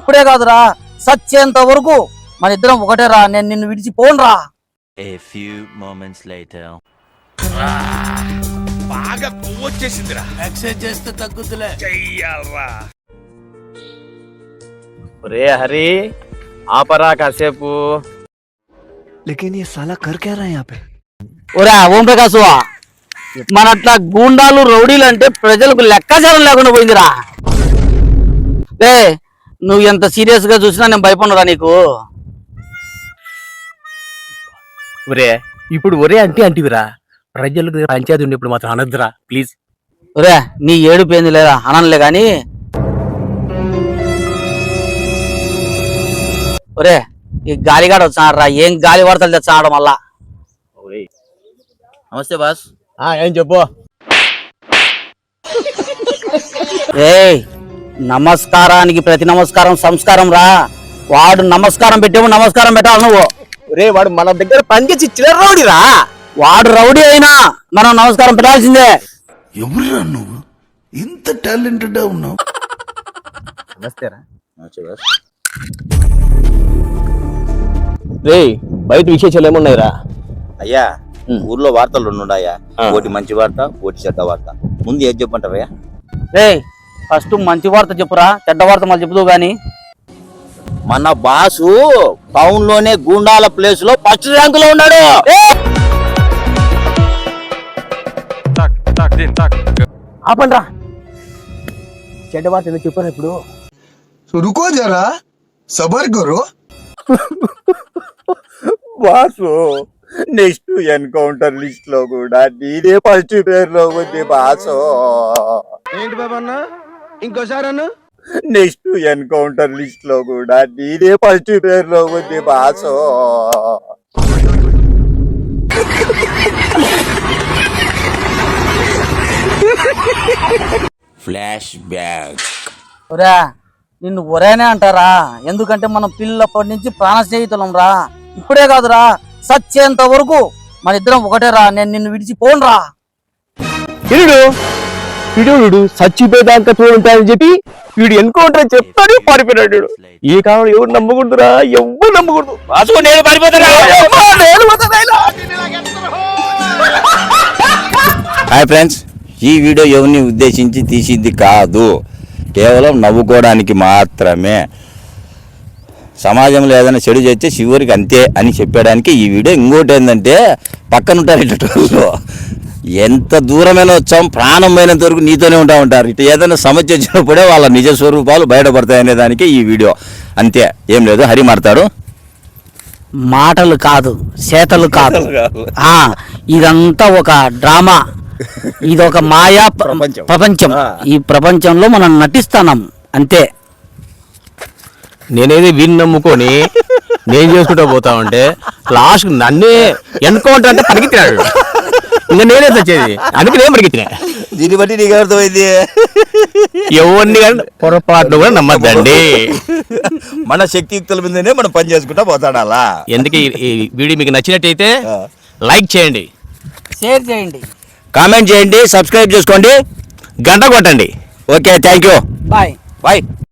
ఇప్పుడే కాదురా సచ్చేంత వరకు మన ఇద్దరం ఒకటేరా. నేను నిన్ను విడిచిపోనురా. A few moments later. బాగా కొవ్వొచ్చేసిందిరా. ఎక్సైజ్ చేస్తే తగ్గుతులే. చెయ్యాలరా. రే హరి ఆపరా కాసేపు. लेकिन ये साला कर क्या रहा है यहाँ पे? ఒరే ఓం ప్రకాశ్, మన అట్లా గూండాలు రౌడీలు అంటే ప్రజలకు లెక్కాచారం లేకుండా పోయిందిరా. ఏ నువ్వు ఎంత సీరియస్ గా చూసినా నేను భయపడనురా నీకు. ఒరే ఇప్పుడు ఒరే అంటివిరా, ప్రజలకు పంచాయతీ ఉండి ఇప్పుడు మాత్రం అనద్దురా ప్లీజ్. ఒరే నీ ఏడుపోయింది లేదా అనలే గాని. ఒరే ఈ గాలిగాడ వచ్చానరా, ఏం గాలి వార్తలు తెచ్చాడు మళ్ళా. నమస్తే బాస్. ఏం చెప్పు. ఏయ్ నమస్కారానికి ప్రతి నమస్కారం సంస్కారం రా. వాడు నమస్కారం పెట్టేమో నమస్కారం పెట్టాలి నువ్వు. రే వాడు మన దగ్గర పనిచేసి చిల్లర రౌడీరా. వాడు రౌడీ అయినా మనం నమస్కారం పెట్టాల్సిందే. ఎవరురా నువ్వు ఇంత టాలెంటెడ్ ఉన్నావు? నమస్తేరా. రే బయట విశేషాలు ఏమున్నాయిరా? అయ్యా ఊర్లో వార్తలు రెండు ఉన్నాయా, ఒకటి మంచి వార్త ఒకటి చెడ్డ వార్త. ముందు ఏది చెప్పంటారయ్యా? ఏయ్ ఫస్ట్ మంచి వార్త చెప్పురా, చెడ్డ వార్త మళ్ళీ చెబుతూ గాని. మన బాసు టౌన్ లోనే గూండాల ప్లేస్ లో ఫస్ట్ ర్యాంక్ లో ఉన్నాడు. ఆపండ్రా, చెడ్డ వార్త ఎందుకు చెప్పారా ఇప్పుడు? रुको जरा सबर करो. బాసు నెక్స్ట్ ఎన్కౌంటర్ లిస్ట్ లో కూడా నీదే ఫస్ట్ పేరులో ఉంది బాసు. ఏంటి బాబా అన్న ఇంకోసారి అన్న? నెక్స్ట్ ఎన్కౌంటర్ లిస్ట్ లో కూడా నీదే ఫస్ట్ పేరులో ఉంది బాసు. Flash back. ఒరే నిన్ను ఒరేనే అంటారా, ఎందుకంటే మనం పిల్లప్పటి నుంచి ప్రాణ స్నేహితులం రా. ఇప్పుడే కాదురా సచ్చేంత వరకు మన ఇద్దరం ఒకటేరా. నేను నిన్ను విడిచిపోనురా. వీడు చచ్చిపోయేదాకా తోడుంటాయని చెప్పి వీడు ఎన్కౌంటర్ చెప్తానే పారిపోయినాడు. ఈ కాలంలో ఎవరు నమ్మకూడదురా, ఎవరు నమ్మకూడదు. బాసు నేను పారిపోతాను. హాయ్ ఫ్రెండ్స్, ఈ వీడియో ఎవరిని ఉద్దేశించి తీసింది కాదు, కేవలం నవ్వుకోవడానికి మాత్రమే. సమాజంలో ఏదైనా చెడు చేస్తే చివరికి అంతే అని చెప్పడానికి ఈ వీడియో. ఇంకోటి ఏంటంటే పక్కన ఉంటారు ఇట్లా ఎంత దూరమైనా వచ్చాం, ప్రాణం పోయినంత వరకు నీతోనే ఉంటారు. ఇట్లా ఏదైనా సమస్య వచ్చినప్పుడే వాళ్ళ నిజ స్వరూపాలు బయటపడతాయనే దానికి ఈ వీడియో అంతే, ఏం లేదు. హరి మాడతారు. మాటలు కాదు చేతలు కాదు, ఇదంతా ఒక డ్రామా, ఇదొక మాయా ప్రపంచం. ఈ ప్రపంచంలో మనం నటిస్తున్నాం అంతే. నేనేది వీడిని నమ్ముకొని నేను చేసుకుంటూ పోతా ఉంటే లాస్ట్ నన్నే ఎన్కౌంటర్ అంటే పరిగెత్తినాడు. ఇంకా నేనే తెచ్చేది, అందుకే నేను పరిగెత్తినా. దీన్ని బట్టి నీకు అర్థమైంది, ఎవరిని పొరపాటు కూడా నమ్మద్దండి. మన శక్తియుక్తుల మీదనే మనం పని చేసుకుంటా పోతాడు అలా. ఎందుకు ఈ వీడియో మీకు నచ్చినట్టయితే లైక్ చేయండి, షేర్ చేయండి, కామెంట్ చేయండి, సబ్స్క్రైబ్ చేసుకోండి, గంట కొట్టండి. Okay, thank you, bye. Bye.